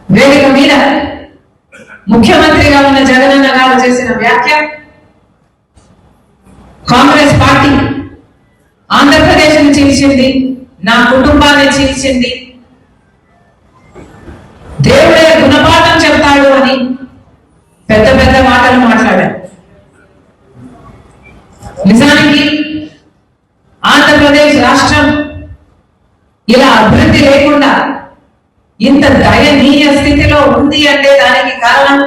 వేదిక మీద ముఖ్యమంత్రిగా ఉన్న జగనన్న గారు చేసిన వ్యాఖ్య కాంగ్రెస్ పార్టీ ఆంధ్రప్రదేశ్ని చీల్చింది, నా కుటుంబాన్ని చీల్చింది, దేవుడే గుణపాఠం చెప్తాడు అని పెద్ద పెద్ద మాటలు మాట్లాడారు. నిజానికి ఆంధ్రప్రదేశ్ రాష్ట్రం ఇలా అభివృద్ధి లేకుండా ఇంత దయనీయ స్థితిలో ఉంది అంటే దానికి కారణం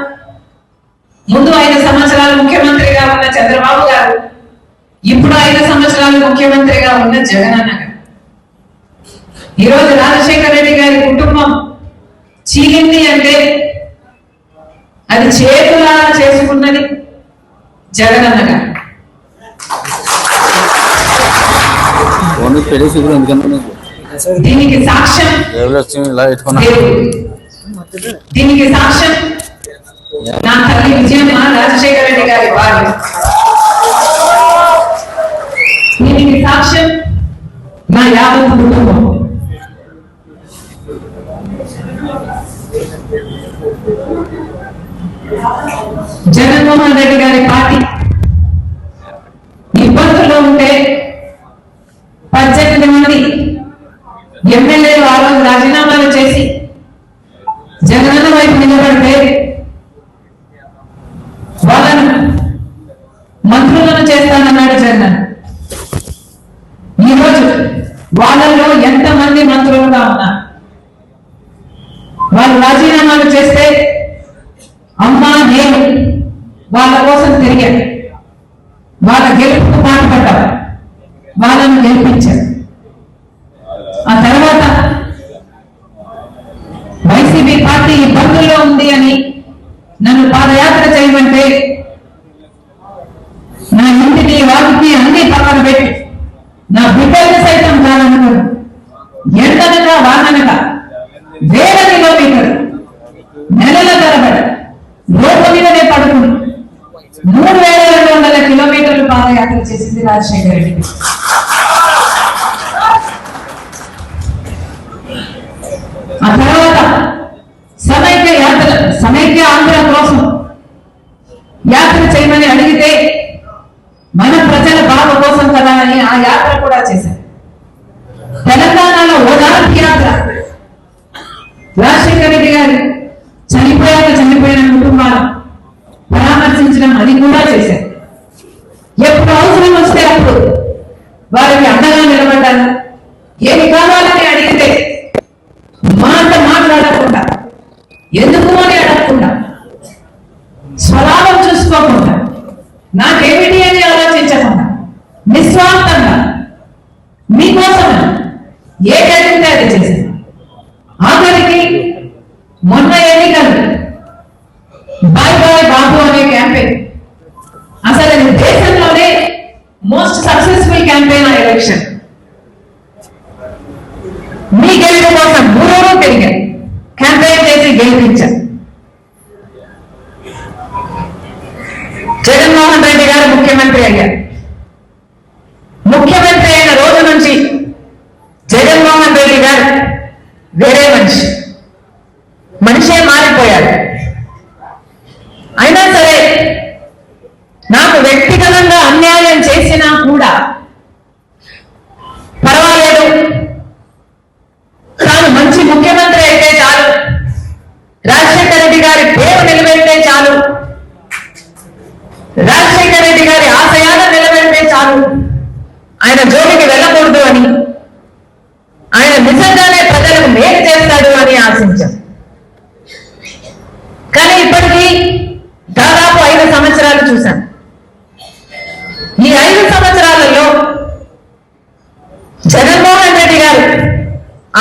ముందు 5 సంవత్సరాలు ముఖ్యమంత్రిగా ఉన్న చంద్రబాబు గారు, ఇప్పుడు 5 సంవత్సరాలు ముఖ్యమంత్రిగా ఉన్న జగనన్న గారు. ఈరోజు రాజశేఖర రెడ్డి గారి కుటుంబం చీలింది అంటే అది చేతులా చేసుకున్నది జగనన్న గారు. దీనికి సాక్ష్యం నా తల్లి విజయమ్మ రాజశేఖర రెడ్డి గారి భార్య. దీనికి సాక్ష్యం నా యావత్ కుటుంబం. జగన్మోహన్ రెడ్డి గారి పార్టీ ఇబ్బందుల్లో ఉంటే 18 మంది ఎమ్మెల్యేలు ఆ రోజు రాజీనామాలు చేసి జగనన్న వైపు నిలబడితే వాళ్ళను మంత్రులను చేస్తానన్నాడు జగన్. ఈరోజు వాళ్ళలో ఎంతమంది మంత్రులుగా ఉన్నారు? వాళ్ళు రాజీనామాలు చేస్తే అమ్మా నేను వాళ్ళ కోసం తిరిగాను, వాళ్ళ గెలుపుకు పాటుపడ్డారు, వాళ్ళను గెలిపించారు. ఆ తర్వాత వైసీపీ పార్టీ ఇబ్బందుల్లో ఉంది అని నన్ను పాదయాత్ర చేయమంటే నా ఇంటిని వాటిని అన్ని పక్కన పెట్టి నా బిడ్డల్ని సైతం కాదనుకుని ఎండనక వాననక వేల కిలోమీటర్లు నెలల తరబడి రోడ్డు మీదనే పడుకుని 3200 కిలోమీటర్లు పాదయాత్ర చేసింది రాజశేఖర రెడ్డి. ఆ తర్వాత సమైక్య ఆంధ్ర కోసం యాత్ర చేయమని అడిగితే మన ప్రజల బాధ కోసం కదా అని ఆ యాత్ర కూడా చేశారు. తెలంగాణలో ఓదార్పు యాత్ర రాజశేఖర రెడ్డి గారు చనిపోయిన కుటుంబాలు పరామర్శించడం అది కూడా చేశారు. ఎప్పుడు అవసరం వస్తే అప్పుడు వారికి అండగా నిలబడ్డారు. ఏమి కావాలని అడిగితే మాట మాట్లాడకుండా, ఎందుకు అని అడగకుండా, స్వభావం చూసుకోకుండా, నాకేమిటి అని ఆలోచించకుండా నిస్వార్థంగా మీకోసం ఏది అడిగితే అది చేశారు. ఆఖరికి మొన్న ఎన్నికలు బాయ్ బాయ్ బాబు అనే క్యాంపెయిన్ అసలు దేశంలోనే మోస్ట్ సక్సెస్ఫుల్ క్యాంపెయిన్ ఆ ఎలక్షన్. మీ గెలుపు కోసం ఊరూరు తిరిగారు, క్యాంపెయిన్ చేసి గెలిపించారు. జగన్మోహన్ రెడ్డి గారు ముఖ్యమంత్రి అయ్యారు. ముఖ్యమంత్రి అయిన రోజు నుంచి జగన్మోహన్ రెడ్డి గారు వేరే మనిషే మారిపోయారు. అయినా సరే నాకు వ్యక్తిగతంగా అన్యాయం చేసినా కూడా పర్వాలేదు, తాను మంచి ముఖ్యమంత్రి అయితే చాలు, రాజశేఖర రెడ్డి గారి పేరు నిలబెడితే చాలు, రాజశేఖర రెడ్డి గారి ఆశయాలను నిలబెడితే చాలు, ఆయన జోలికి వెళ్ళకూడదు అని, ఆయన నిజంగానే ప్రజలకు మేలు చేస్తాడు అని ఆశించాం. కానీ ఇప్పటికీ దాదాపు 5 సంవత్సరాలు చూశాం. ఈ 5 సంవత్సరాలలో జగన్మోహన్ రెడ్డి గారు,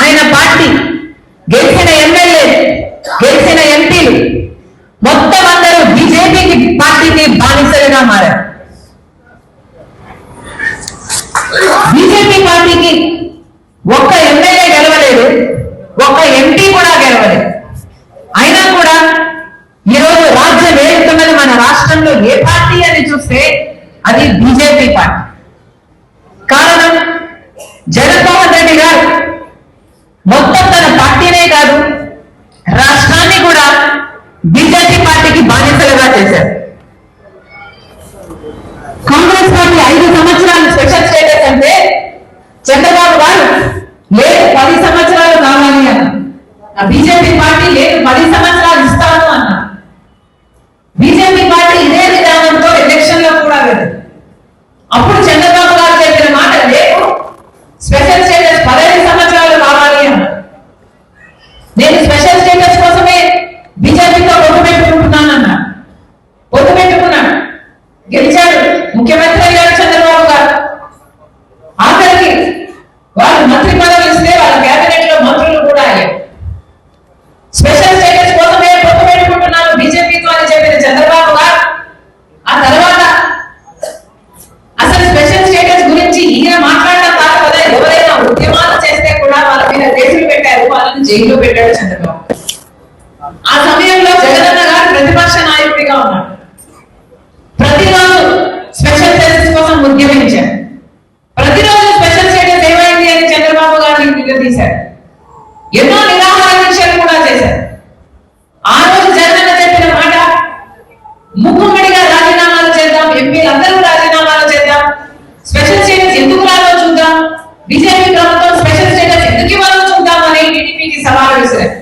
ఆయన పార్టీ, గెలిచిన ఎమ్మెల్యేలు, గెలిచిన ఎంపీలు మొత్తం అందరూ బీజేపీకి పార్టీకి బానిసలుగా మారారు. బీజేపీ పార్టీకి ఒక్క ఎమ్మెల్యే గెలవలేదు, ఒక్క ఎంపీ కూడా గెలవలేదు. అయినా కూడా ఈరోజు రాజ్యం ఏలుతున్నది మన రాష్ట్రంలో ఏ పార్టీ అని చూస్తే అది బీజేపీ పార్టీ. కారణం జగన్మోహన్ రెడ్డి గారు మొత్తం తన పార్టీనే కాదు, రాష్ట్రాన్ని బానిసలుగా చేశారు. కాంగ్రెస్ పార్టీ 5 సంవత్సరాలు స్పెషల్ స్టేటస్ అంటే చంద్రబాబు గారు లేదు 10 సంవత్సరాలు కావాలి అన్న. బీజేపీ పార్టీ లేదు 10 సంవత్సరాలు ఇస్తాను అన్న. బీజేపీ పార్టీ ఇదే విధానంతో ఎలక్షన్ లో కూడా లేదు. అప్పుడు చంద్రబాబు గారు చెప్పిన మాట లేదు స్పెషల్ స్టేటస్ 15 సంవత్సరాలు కావాలి అన్న. నేను స్పెషల్ స్టేటస్ కోసమే బీజేపీతో పొత్తు పెట్టుకుంటున్నానన్నా. పొత్తు పెట్టుకున్నాడు, గెలిచాడు, ముఖ్యమంత్రి అయ్యాడు చంద్రబాబు గారు. ఆఖరికి వాళ్ళు మంత్రి పదవులు ఇస్తే వాళ్ళ కేబినెట్ లో మంత్రులు కూడా అయ్యారు. స్పెషల్ స్టేటస్ కోసమే పొత్తు పెట్టుకుంటున్నాను బీజేపీతో అని చెప్పిన చంద్రబాబు గారు ఆ తర్వాత అసలు స్పెషల్ స్టేటస్ గురించి ఈయన మాట్లాడడం కాదు కదా, ఎవరైనా ఉద్యమాలు చేస్తే కూడా వాళ్ళ మీద కేసులు పెట్టారు, వాళ్ళని జైల్లో పెట్టాడు చంద్రబాబు. ఆ సమయంలో జగనన్న గారు ప్రతిపక్ష నాయకుడిగా ఉన్నాడు. ప్రతిరోజు స్పెషల్ స్టేటస్ కోసం ఉద్యమించారు. ప్రతిరోజు స్పెషల్ స్టేటస్ ఏమైంది అని చంద్రబాబు గారిని నిలదీశారు. ఎన్నో నిరాహార దీక్షలు కూడా చేశారు. ఆ రోజు జగనన్న చెప్పిన మాట ముక్కుమ్మడిగా రాజీనామాలు చేద్దాం, ఎంపీలందరూ రాజీనామాలు చేద్దాం, స్పెషల్ స్టేటస్ ఎందుకు రాదో చూద్దాం, బీజేపీ ప్రభుత్వం స్పెషల్ స్టేటస్ ఎందుకు ఇవ్వాలో చూద్దాం అని టీడీపీకి సవాలు విసిరారు.